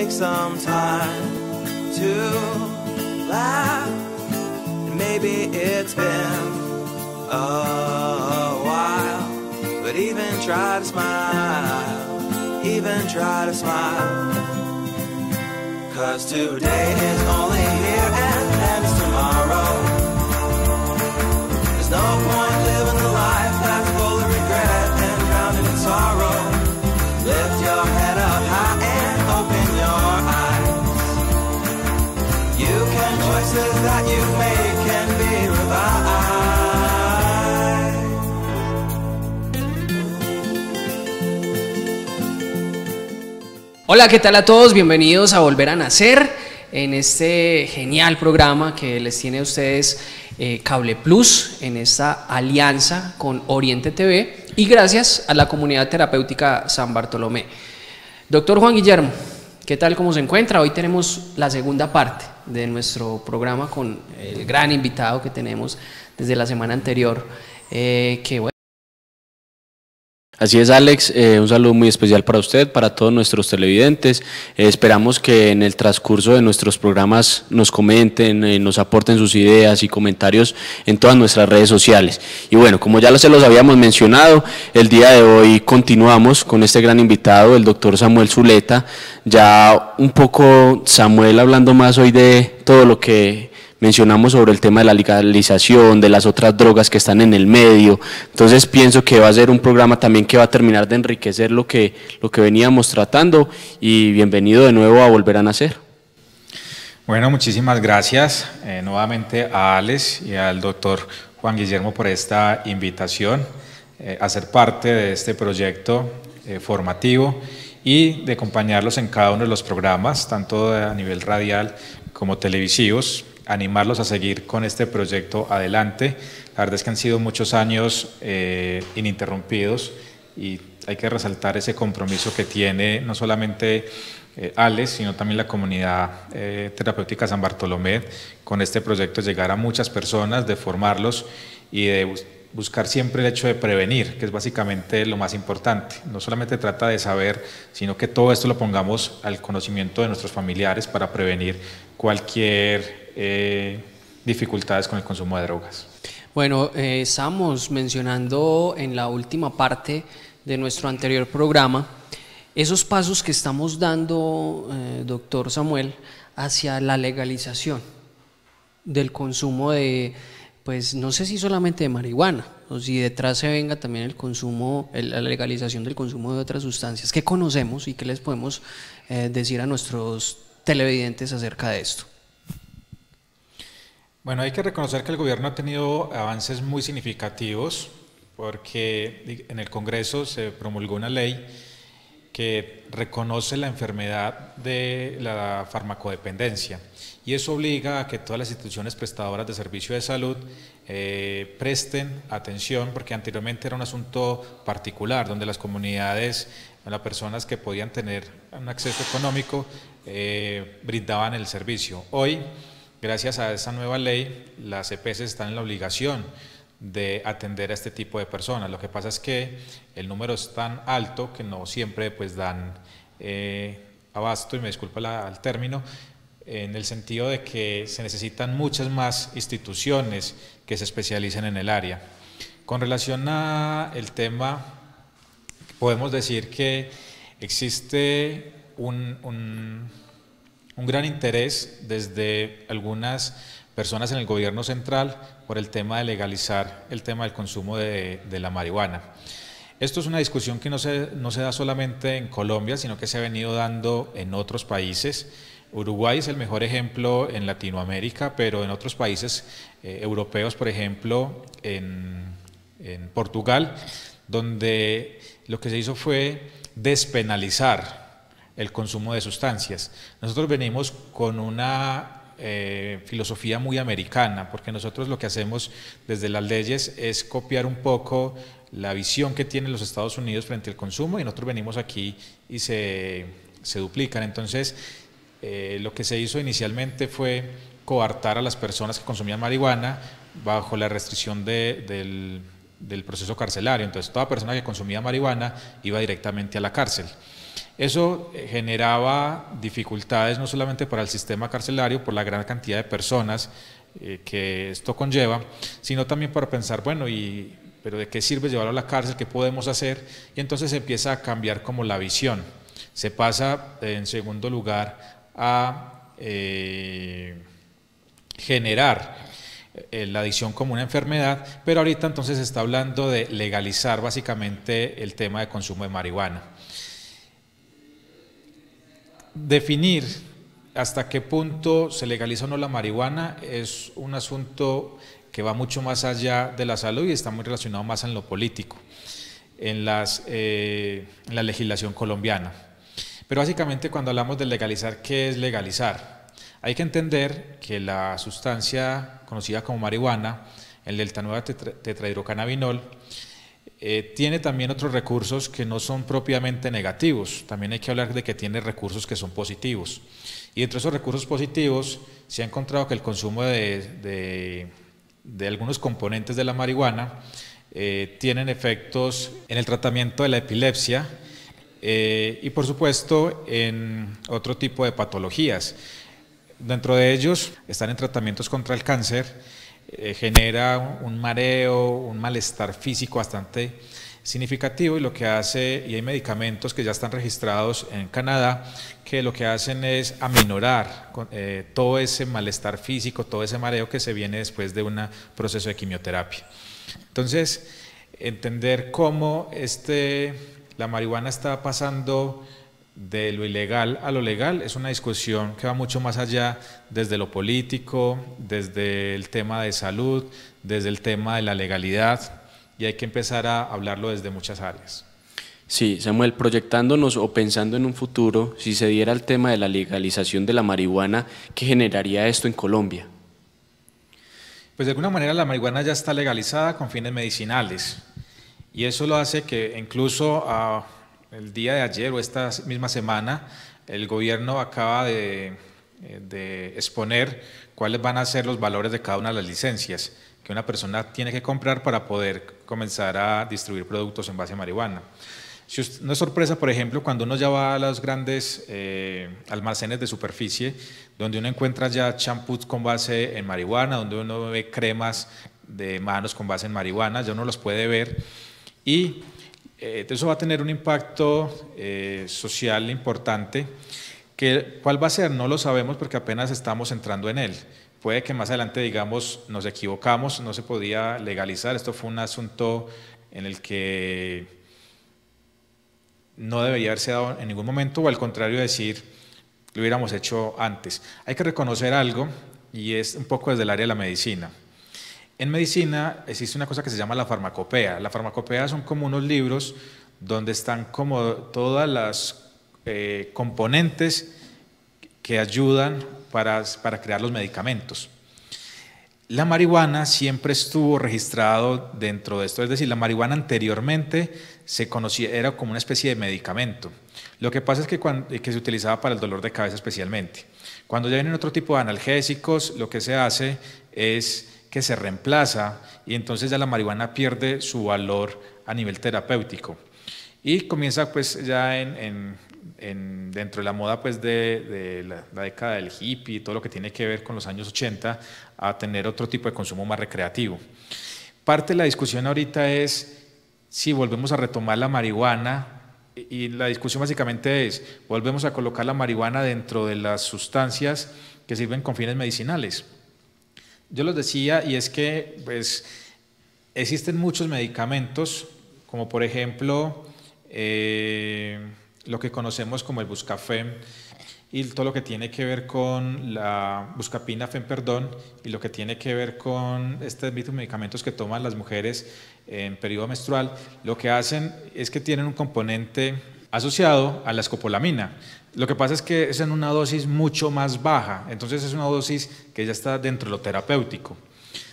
take some time to laugh. Maybe it's been a while, but even try to smile, even try to smile. 'Cause today is only here and ends tomorrow. There's no point living a life that's full of regret and drowning in sorrow. Lift your head up high and open your eyes. You can, choices that you make can be revised. Hola, ¿qué tal a todos? Bienvenidos a Volver a Nacer en este genial programa que les tiene a ustedes Cable Plus en esta alianza con Oriente TV y gracias a la Comunidad Terapéutica San Bartolomé. Doctor Juan Guillermo, ¿qué tal? ¿Cómo se encuentra? Hoy tenemos la segunda parte de nuestro programa con el gran invitado que tenemos desde la semana anterior, que bueno. Así es, Alex, un saludo muy especial para usted, para todos nuestros televidentes. Esperamos que en el transcurso de nuestros programas nos comenten, nos aporten sus ideas y comentarios en todas nuestras redes sociales. Y bueno, como ya se los habíamos mencionado, el día de hoy continuamos con este gran invitado, el doctor Samuel Zuleta. Ya un poco Samuel hablando más hoy de todo lo que mencionamos sobre el tema de la legalización, de las otras drogas que están en el medio. Entonces pienso que va a ser un programa también que va a terminar de enriquecer lo que veníamos tratando, y bienvenido de nuevo a Volver a Nacer. Bueno, muchísimas gracias nuevamente a Alex y al doctor Juan Guillermo por esta invitación a ser parte de este proyecto formativo y de acompañarlos en cada uno de los programas, tanto a nivel radial como televisivos. Animarlos a seguir con este proyecto adelante. La verdad es que han sido muchos años ininterrumpidos y hay que resaltar ese compromiso que tiene no solamente Alex, sino también la Comunidad Terapéutica San Bartolomé con este proyecto, de llegar a muchas personas, de formarlos y de buscar siempre el hecho de prevenir, que es básicamente lo más importante. No solamente trata de saber, sino que todo esto lo pongamos al conocimiento de nuestros familiares para prevenir cualquier dificultades con el consumo de drogas. Bueno, estamos mencionando en la última parte de nuestro anterior programa esos pasos que estamos dando, doctor Samuel, hacia la legalización del consumo de, pues no sé si solamente de marihuana, o si detrás se venga también el consumo, la legalización del consumo de otras sustancias. ¿Qué conocemos y qué les podemos decir a nuestros televidentes acerca de esto? Bueno, hay que reconocer que el gobierno ha tenido avances muy significativos, porque en el Congreso se promulgó una ley que reconoce la enfermedad de la farmacodependencia, y eso obliga a que todas las instituciones prestadoras de servicio de salud presten atención, porque anteriormente era un asunto particular, donde las comunidades, las personas que podían tener un acceso económico brindaban el servicio. Hoy, gracias a esta nueva ley, las EPS están en la obligación de atender a este tipo de personas. Lo que pasa es que el número es tan alto que no siempre pues dan abasto, y me disculpa el término, en el sentido de que se necesitan muchas más instituciones que se especialicen en el área. Con relación al tema, podemos decir que existe un gran interés desde algunas personas en el gobierno central por el tema de legalizar el tema del consumo de la marihuana. Esto es una discusión que no se da solamente en Colombia, sino que se ha venido dando en otros países. Uruguay es el mejor ejemplo en Latinoamérica, pero en otros países europeos, por ejemplo, en Portugal, donde lo que se hizo fue despenalizar el consumo de sustancias. Nosotros venimos con una filosofía muy americana, porque nosotros lo que hacemos desde las leyes es copiar un poco la visión que tienen los Estados Unidos frente al consumo, y nosotros venimos aquí y se duplican. Entonces, lo que se hizo inicialmente fue coartar a las personas que consumían marihuana bajo la restricción del proceso carcelario. Entonces, toda persona que consumía marihuana iba directamente a la cárcel. Eso generaba dificultades no solamente para el sistema carcelario por la gran cantidad de personas que esto conlleva, sino también para pensar, bueno, pero ¿de qué sirve llevarlo a la cárcel? ¿Qué podemos hacer? Y entonces se empieza a cambiar como la visión. Se pasa, en segundo lugar, a generar la adicción como una enfermedad, pero ahorita entonces se está hablando de legalizar básicamente el tema de consumo de marihuana. Definir hasta qué punto se legaliza o no la marihuana es un asunto que va mucho más allá de la salud y está muy relacionado más en lo político, en la legislación colombiana. Pero básicamente cuando hablamos de legalizar, ¿qué es legalizar? Hay que entender que la sustancia conocida como marihuana, el delta-9-tetrahidrocannabinol, tiene también otros recursos que no son propiamente negativos, también hay que hablar de que tiene recursos que son positivos. Y entre esos recursos positivos se ha encontrado que el consumo de algunos componentes de la marihuana tienen efectos en el tratamiento de la epilepsia y por supuesto en otro tipo de patologías. Dentro de ellos están en tratamientos contra el cáncer, genera un mareo, un malestar físico bastante significativo y lo que hace, y hay medicamentos que ya están registrados en Canadá, que lo que hacen es aminorar todo ese malestar físico, todo ese mareo que se viene después de un proceso de quimioterapia. Entonces, entender cómo la marihuana está pasando de lo ilegal a lo legal es una discusión que va mucho más allá desde lo político, desde el tema de salud, desde el tema de la legalidad, y hay que empezar a hablarlo desde muchas áreas. Sí, Samuel, proyectándonos o pensando en un futuro, si se diera el tema de la legalización de la marihuana, ¿qué generaría esto en Colombia? Pues de alguna manera la marihuana ya está legalizada con fines medicinales, y eso lo hace que incluso el día de ayer o esta misma semana el gobierno acaba de exponer cuáles van a ser los valores de cada una de las licencias que una persona tiene que comprar para poder comenzar a distribuir productos en base a marihuana. No es sorpresa, por ejemplo, cuando uno ya va a los grandes almacenes de superficie, donde uno encuentra ya champús con base en marihuana, donde uno ve cremas de manos con base en marihuana, ya uno los puede ver, y eso va a tener un impacto social importante. ¿Cuál va a ser? No lo sabemos porque apenas estamos entrando en él. Puede que más adelante digamos nos equivocamos, no se podía legalizar, esto fue un asunto en el que no debería haberse dado en ningún momento, o al contrario decir lo hubiéramos hecho antes. Hay que reconocer algo y es un poco desde el área de la medicina. En medicina existe una cosa que se llama la farmacopea. La farmacopea son como unos libros donde están como todas las componentes que ayudan para crear los medicamentos. La marihuana siempre estuvo registrado dentro de esto, es decir, la marihuana anteriormente se conocía, era como una especie de medicamento. Lo que pasa es que se utilizaba para el dolor de cabeza especialmente. Cuando ya vienen otro tipo de analgésicos, lo que se hace es que se reemplaza y entonces ya la marihuana pierde su valor a nivel terapéutico y comienza pues ya dentro de la moda pues de la década del hippie y todo lo que tiene que ver con los años 80 a tener otro tipo de consumo más recreativo. Parte de la discusión ahorita es si volvemos a retomar la marihuana, y la discusión básicamente es, volvemos a colocar la marihuana dentro de las sustancias que sirven con fines medicinales. Yo los decía, y es que pues, existen muchos medicamentos, como por ejemplo lo que conocemos como el Buscapin y todo lo que tiene que ver con la Buscapinafen, perdón, y lo que tiene que ver con estos medicamentos que toman las mujeres en periodo menstrual, lo que hacen es que tienen un componente asociado a la escopolamina. Lo que pasa es que es en una dosis mucho más baja, entonces es una dosis que ya está dentro de lo terapéutico.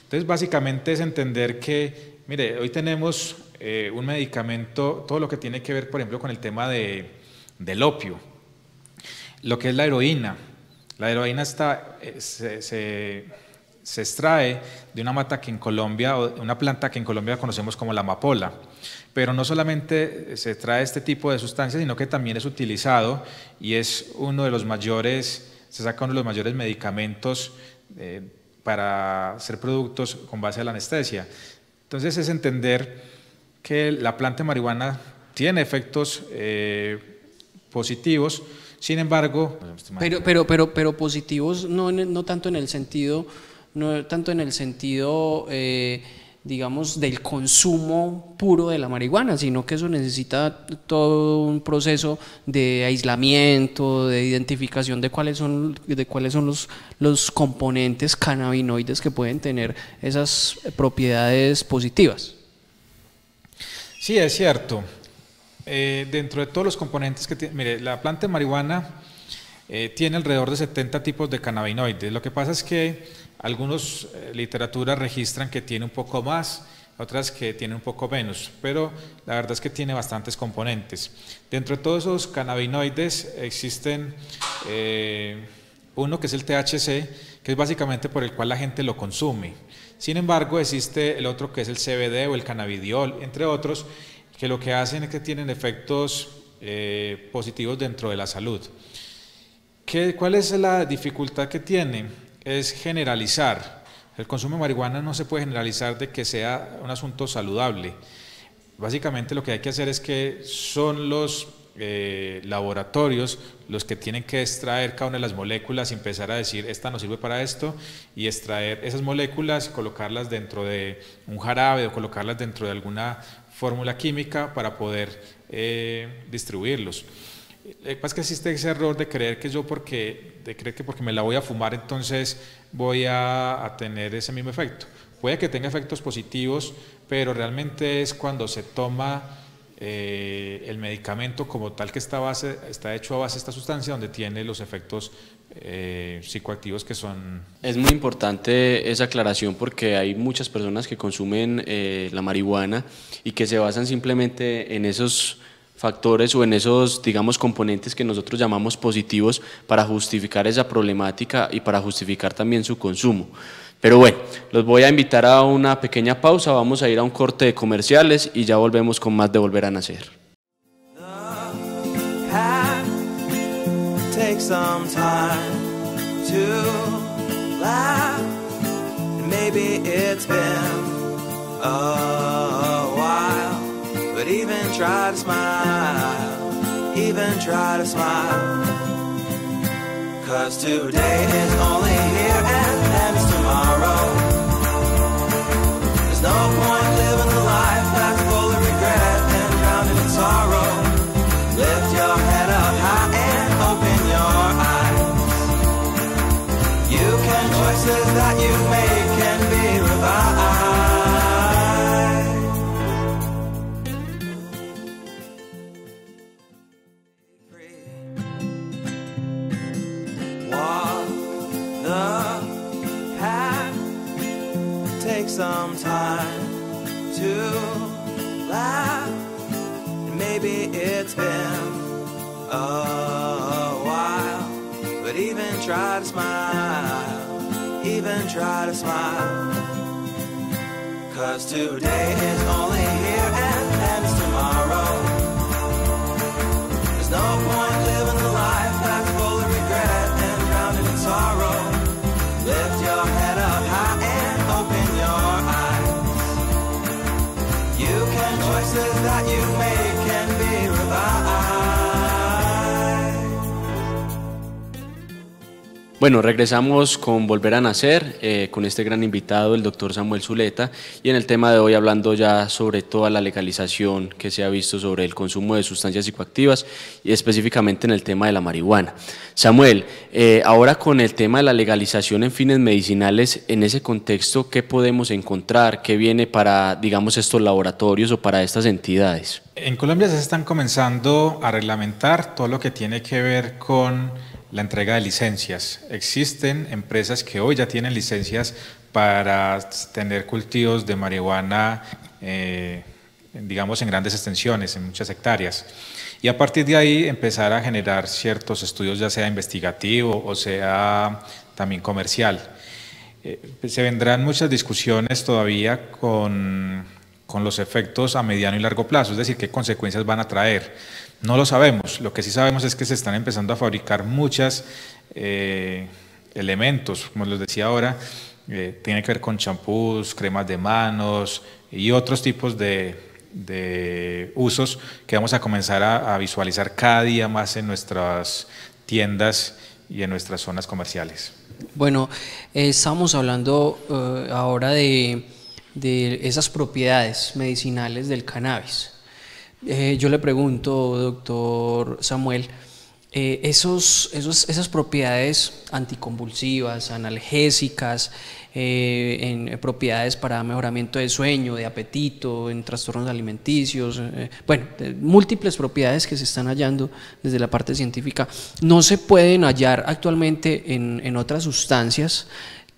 Entonces básicamente es entender que, mire, hoy tenemos un medicamento, todo lo que tiene que ver por ejemplo con el tema del opio, lo que es la heroína. La heroína se se extrae de una mata que en Colombia, o una planta que en Colombia conocemos como la amapola. Pero no solamente se extrae este tipo de sustancias, sino que también es utilizado y es uno de los mayores, se saca uno de los mayores medicamentos para hacer productos con base a la anestesia. Entonces es entender que la planta de marihuana tiene efectos positivos, sin embargo… Pero positivos no tanto en el sentido, digamos, del consumo puro de la marihuana, sino que eso necesita todo un proceso de aislamiento, de identificación de cuáles son los componentes cannabinoides que pueden tener esas propiedades positivas. Sí, es cierto. Dentro de todos los componentes que tiene, mire, la planta de marihuana tiene alrededor de 70 tipos de cannabinoides. Lo que pasa es que algunas literaturas registran que tiene un poco más, otras que tiene un poco menos, pero la verdad es que tiene bastantes componentes. Dentro de todos esos cannabinoides existen uno que es el THC, que es básicamente por el cual la gente lo consume. Sin embargo, existe el otro que es el CBD o el cannabidiol, entre otros, que lo que hacen es que tienen efectos positivos dentro de la salud. ¿Cuál es la dificultad que tiene? Es generalizar. El consumo de marihuana no se puede generalizar de que sea un asunto saludable. Básicamente lo que hay que hacer es que son los laboratorios los que tienen que extraer cada una de las moléculas y empezar a decir esta nos sirve para esto, y extraer esas moléculas, colocarlas dentro de un jarabe o colocarlas dentro de alguna fórmula química para poder distribuirlos. Lo que pasa es que existe ese error de creer que porque me la voy a fumar entonces voy a tener ese mismo efecto. Puede que tenga efectos positivos, pero realmente es cuando se toma el medicamento como tal, que está hecho a base de esta sustancia, donde tiene los efectos psicoactivos que son… Es muy importante esa aclaración, porque hay muchas personas que consumen la marihuana y que se basan simplemente en esos factores o en esos, digamos, componentes que nosotros llamamos positivos para justificar esa problemática y para justificar también su consumo. Pero bueno, los voy a invitar a una pequeña pausa, vamos a ir a un corte de comerciales y ya volvemos con más de Volver a Nacer. Take some time to laugh. Maybe it's been a while, but even try to smile, even try to smile. 'Cause today is only here and then it's tomorrow. There's no point living a life that's full of regret and drowned in sorrow. Lift your head up high and open your eyes. You can, choices that you make can be revised. Walk the path. Take some time to laugh. Maybe it's been a while, but even try to smile, even try to smile. 'Cause today is only here and then it's tomorrow. There's no point living a life that's full of regret and drowned in sorrow. Lift your head up high and open your eyes. You can, choices that you make can be revised. Bueno, regresamos con Volver a Nacer, con este gran invitado, el doctor Samuel Zuleta, y en el tema de hoy hablando ya sobre toda la legalización que se ha visto sobre el consumo de sustancias psicoactivas y específicamente en el tema de la marihuana. Samuel, ahora con el tema de la legalización en fines medicinales, en ese contexto, ¿qué podemos encontrar? ¿Qué viene para, digamos, estos laboratorios o para estas entidades? En Colombia se están comenzando a reglamentar todo lo que tiene que ver con la entrega de licencias. Existen empresas que hoy ya tienen licencias para tener cultivos de marihuana, digamos, en grandes extensiones, en muchas hectáreas. Y a partir de ahí empezar a generar ciertos estudios, ya sea investigativo o sea también comercial. Se vendrán muchas discusiones todavía con los efectos a mediano y largo plazo, es decir, qué consecuencias van a traer. No lo sabemos, lo que sí sabemos es que se están empezando a fabricar muchos elementos, como les decía ahora, tiene que ver con champús, cremas de manos y otros tipos de usos que vamos a comenzar a visualizar cada día más en nuestras tiendas y en nuestras zonas comerciales. Bueno, estamos hablando ahora de esas propiedades medicinales del cannabis. Yo le pregunto, doctor Samuel, esas propiedades anticonvulsivas, analgésicas, en propiedades para mejoramiento de sueño, de apetito, en trastornos alimenticios, múltiples propiedades que se están hallando desde la parte científica, no se pueden hallar actualmente en otras sustancias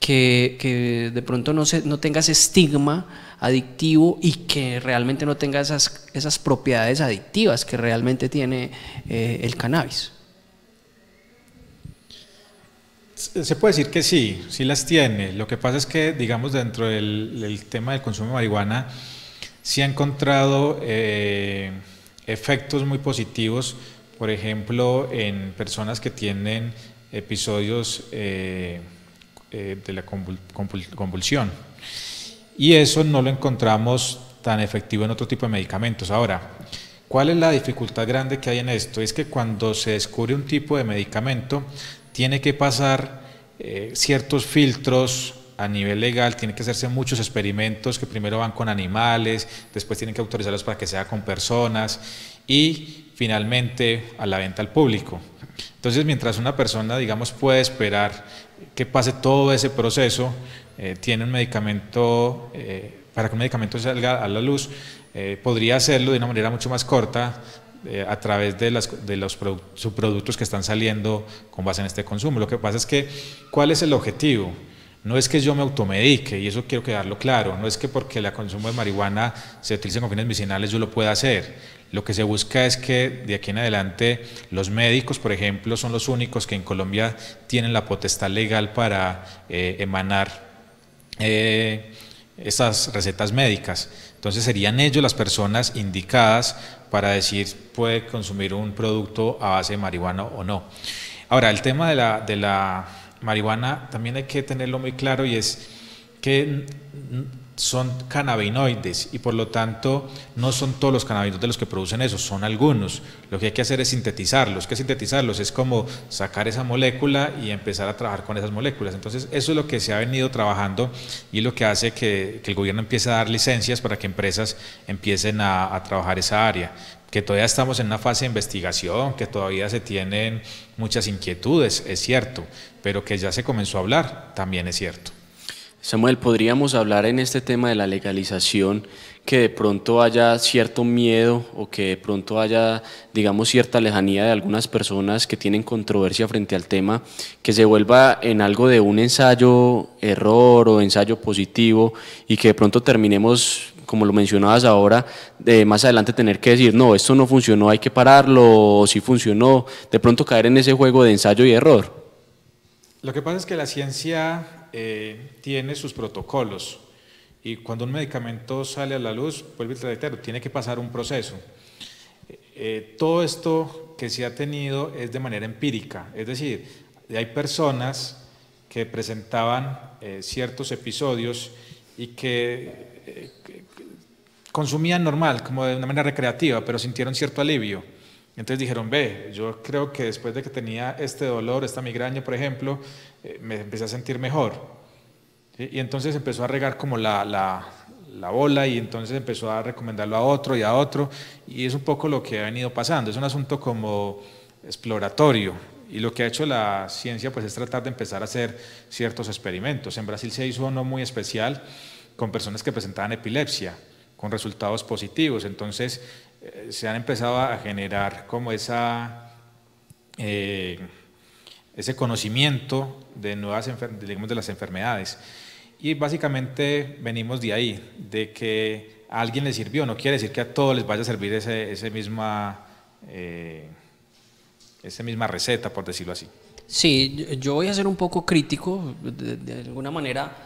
que de pronto no tenga ese estigma adictivo y que realmente no tenga esas propiedades adictivas que realmente tiene el cannabis. Se puede decir que sí, sí las tiene. Lo que pasa es que, digamos, dentro del tema del consumo de marihuana, sí ha encontrado efectos muy positivos, por ejemplo, en personas que tienen episodios de la convulsión. Y eso no lo encontramos tan efectivo en otro tipo de medicamentos. Ahora, ¿cuál es la dificultad grande que hay en esto? Es que cuando se descubre un tipo de medicamento, tiene que pasar ciertos filtros a nivel legal, tiene que hacerse muchos experimentos que primero van con animales, después tienen que autorizarlos para que sea con personas y finalmente a la venta al público. Entonces, mientras una persona, digamos, puede esperar que pase todo ese proceso, tiene un medicamento, para que un medicamento salga a la luz, podría hacerlo de una manera mucho más corta, a través de los subproductos que están saliendo con base en este consumo. Lo que pasa es que, ¿cuál es el objetivo? No es que yo me automedique, y eso quiero quedarlo claro, no es que porque el consumo de marihuana se utilice con fines medicinales yo lo pueda hacer. Lo que se busca es que de aquí en adelante los médicos, por ejemplo, son los únicos que en Colombia tienen la potestad legal para emanar esas recetas médicas. Entonces serían ellos las personas indicadas para decir puede consumir un producto a base de marihuana o no. Ahora, el tema de la marihuana también hay que tenerlo muy claro, y es que son cannabinoides y por lo tanto no son todos los cannabinoides de los que producen eso, son algunos. Lo que hay que hacer es sintetizarlos. ¿Qué es sintetizarlos? Es como sacar esa molécula y empezar a trabajar con esas moléculas. Entonces eso es lo que se ha venido trabajando y lo que hace que el gobierno empiece a dar licencias para que empresas empiecen a trabajar esa área. Que todavía estamos en una fase de investigación, que todavía se tienen muchas inquietudes, es cierto, pero que ya se comenzó a hablar, también es cierto. Samuel, ¿podríamos hablar en este tema de la legalización que de pronto haya cierto miedo o que de pronto haya, digamos, cierta lejanía de algunas personas que tienen controversia frente al tema, que se vuelva en algo de un ensayo error o ensayo positivo y que de pronto terminemos, como lo mencionabas ahora, de más adelante tener que decir, no, esto no funcionó, hay que pararlo, o sí funcionó, de pronto caer en ese juego de ensayo y error? Lo que pasa es que la ciencia tiene sus protocolos y cuando un medicamento sale a la luz, vuelvo y te reitero, tiene que pasar un proceso. Todo esto que se ha tenido es de manera empírica, es decir, hay personas que presentaban ciertos episodios y que consumían normal, como de una manera recreativa, pero sintieron cierto alivio. Entonces dijeron, ve, yo creo que después de que tenía este dolor, esta migraña, por ejemplo, me empecé a sentir mejor. ¿Sí? Y entonces empezó a regar como la bola y entonces empezó a recomendarlo a otro y a otro. Y es un poco lo que ha venido pasando. Es un asunto como exploratorio. Y lo que ha hecho la ciencia pues, es tratar de empezar a hacer ciertos experimentos. En Brasil se hizo uno muy especial con personas que presentaban epilepsia, con resultados positivos. Entonces se han empezado a generar como ese conocimiento de digamos, de las enfermedades. Y básicamente venimos de ahí, de que a alguien le sirvió, no quiere decir que a todos les vaya a servir esa misma receta, por decirlo así. Sí, yo voy a ser un poco crítico, de alguna manera,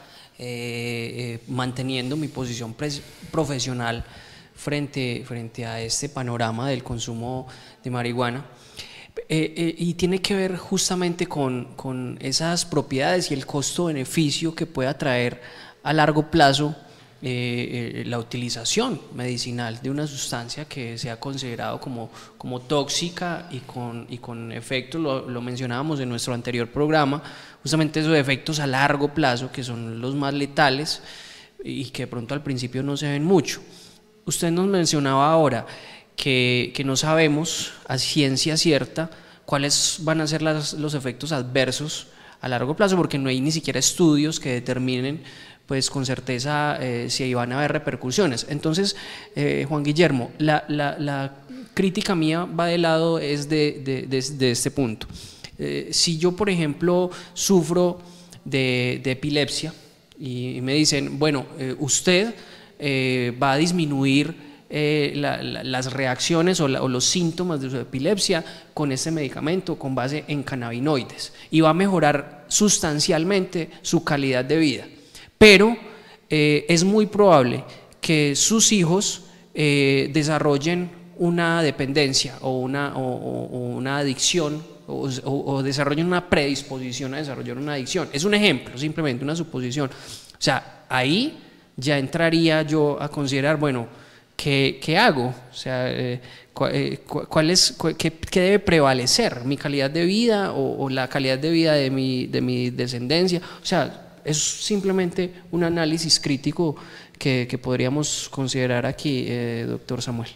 manteniendo mi posición profesional frente a este panorama del consumo de marihuana. Y tiene que ver justamente con esas propiedades y el costo-beneficio que pueda traer a largo plazo la utilización medicinal de una sustancia que se ha considerado como tóxica y con efectos, lo mencionábamos en nuestro anterior programa, justamente esos efectos a largo plazo que son los más letales y que de pronto al principio no se ven mucho. Usted nos mencionaba ahora que no sabemos a ciencia cierta cuáles van a ser los efectos adversos a largo plazo, porque no hay ni siquiera estudios que determinen pues con certeza si van a haber repercusiones. Entonces, Juan Guillermo, la crítica mía va de lado es de este punto. Si yo, por ejemplo, sufro de epilepsia y me dicen, bueno, usted va a disminuir las reacciones o los síntomas de su epilepsia con este medicamento con base en cannabinoides y va a mejorar sustancialmente su calidad de vida, pero es muy probable que sus hijos desarrollen una dependencia o una adicción o desarrollen una predisposición a desarrollar una adicción. Es un ejemplo, simplemente una suposición. O sea, ahí ya entraría yo a considerar, bueno, ¿qué hago? O sea, ¿qué debe prevalecer? ¿Mi calidad de vida o la calidad de vida de mi descendencia? O sea, es simplemente un análisis crítico que podríamos considerar aquí, doctor Samuel.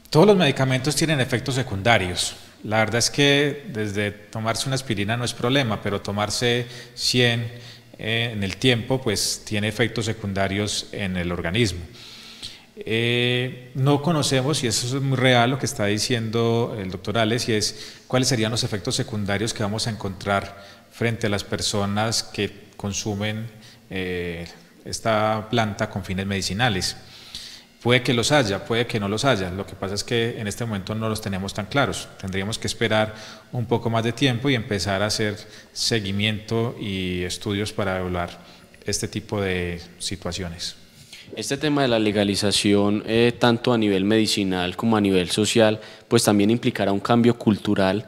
Todos los medicamentos tienen efectos secundarios. La verdad es que desde tomarse una aspirina no es problema, pero tomarse 100 en el tiempo pues tiene efectos secundarios en el organismo. No conocemos, y eso es muy real lo que está diciendo el doctor Alex, y es cuáles serían los efectos secundarios que vamos a encontrar frente a las personas que consumen esta planta con fines medicinales. Puede que los haya, puede que no los haya. Lo que pasa es que en este momento no los tenemos tan claros. Tendríamos que esperar un poco más de tiempo y empezar a hacer seguimiento y estudios para evaluar este tipo de situaciones. Este tema de la legalización, tanto a nivel medicinal como a nivel social, pues también implicará un cambio cultural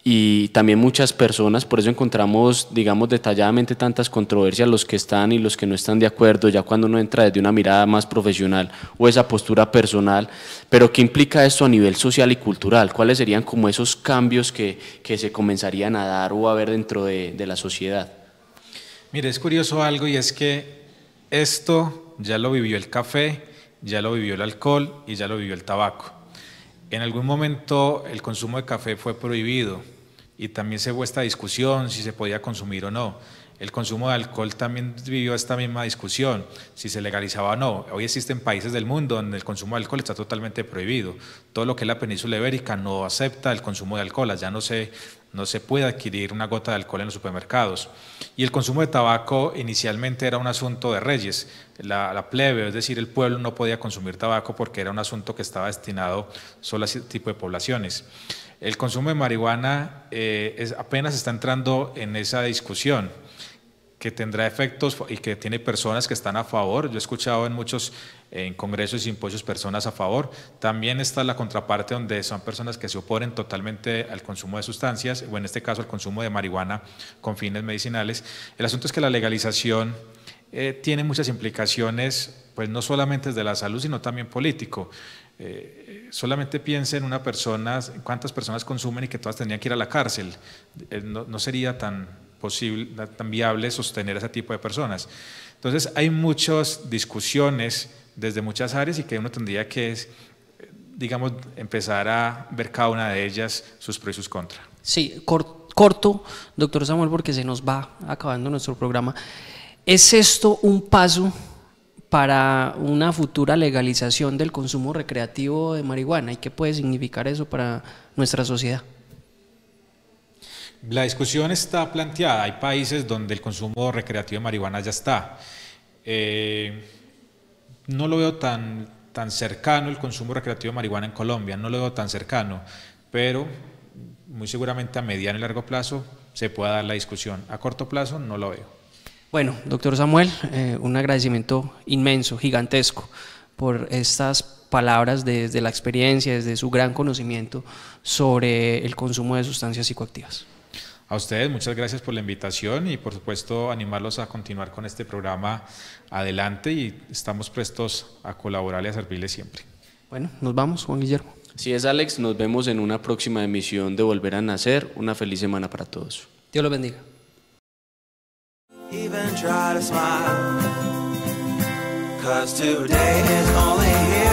y también muchas personas, por eso encontramos, digamos, detalladamente tantas controversias, los que están y los que no están de acuerdo, ya cuando uno entra desde una mirada más profesional o esa postura personal. Pero ¿qué implica esto a nivel social y cultural? ¿Cuáles serían como esos cambios que se comenzarían a dar o a ver dentro de la sociedad? Mire, es curioso algo, y es que esto ya lo vivió el café, ya lo vivió el alcohol y ya lo vivió el tabaco. En algún momento el consumo de café fue prohibido y también se hubo esta discusión si se podía consumir o no. El consumo de alcohol también vivió esta misma discusión, si se legalizaba o no. Hoy existen países del mundo donde el consumo de alcohol está totalmente prohibido. Todo lo que es la península ibérica no acepta el consumo de alcohol, ya no se puede adquirir una gota de alcohol en los supermercados. Y el consumo de tabaco inicialmente era un asunto de reyes, la plebe, es decir, el pueblo no podía consumir tabaco porque era un asunto que estaba destinado solo a ese tipo de poblaciones. El consumo de marihuana apenas está entrando en esa discusión, que tendrá efectos y que tiene personas que están a favor. Yo he escuchado en muchos congresos y simposios personas a favor. También está la contraparte donde son personas que se oponen totalmente al consumo de sustancias, o en este caso al consumo de marihuana con fines medicinales. El asunto es que la legalización tiene muchas implicaciones, pues no solamente desde la salud, sino también político. Solamente piense en una persona, cuántas personas consumen y que todas tendrían que ir a la cárcel. No sería tan viable sostener ese tipo de personas. Entonces hay muchas discusiones desde muchas áreas y que uno tendría que, digamos, empezar a ver cada una de ellas, sus pros y sus contras. Sí, corto, doctor Samuel, porque se nos va acabando nuestro programa. ¿Es esto un paso para una futura legalización del consumo recreativo de marihuana? ¿Y qué puede significar eso para nuestra sociedad? La discusión está planteada. Hay países donde el consumo recreativo de marihuana ya está. No lo veo tan cercano el consumo recreativo de marihuana en Colombia, no lo veo tan cercano, pero muy seguramente a mediano y largo plazo se pueda dar la discusión. A corto plazo no lo veo. Bueno, doctor Samuel, un agradecimiento inmenso, gigantesco, por estas palabras desde la experiencia, desde su gran conocimiento sobre el consumo de sustancias psicoactivas. A ustedes muchas gracias por la invitación y por supuesto animarlos a continuar con este programa adelante, y estamos prestos a colaborar y a servirles siempre. Bueno, nos vamos, Juan Guillermo. Así es, Alex, nos vemos en una próxima emisión de Volver a Nacer. Una feliz semana para todos. Dios los bendiga. Even try to smile, 'cause today is only here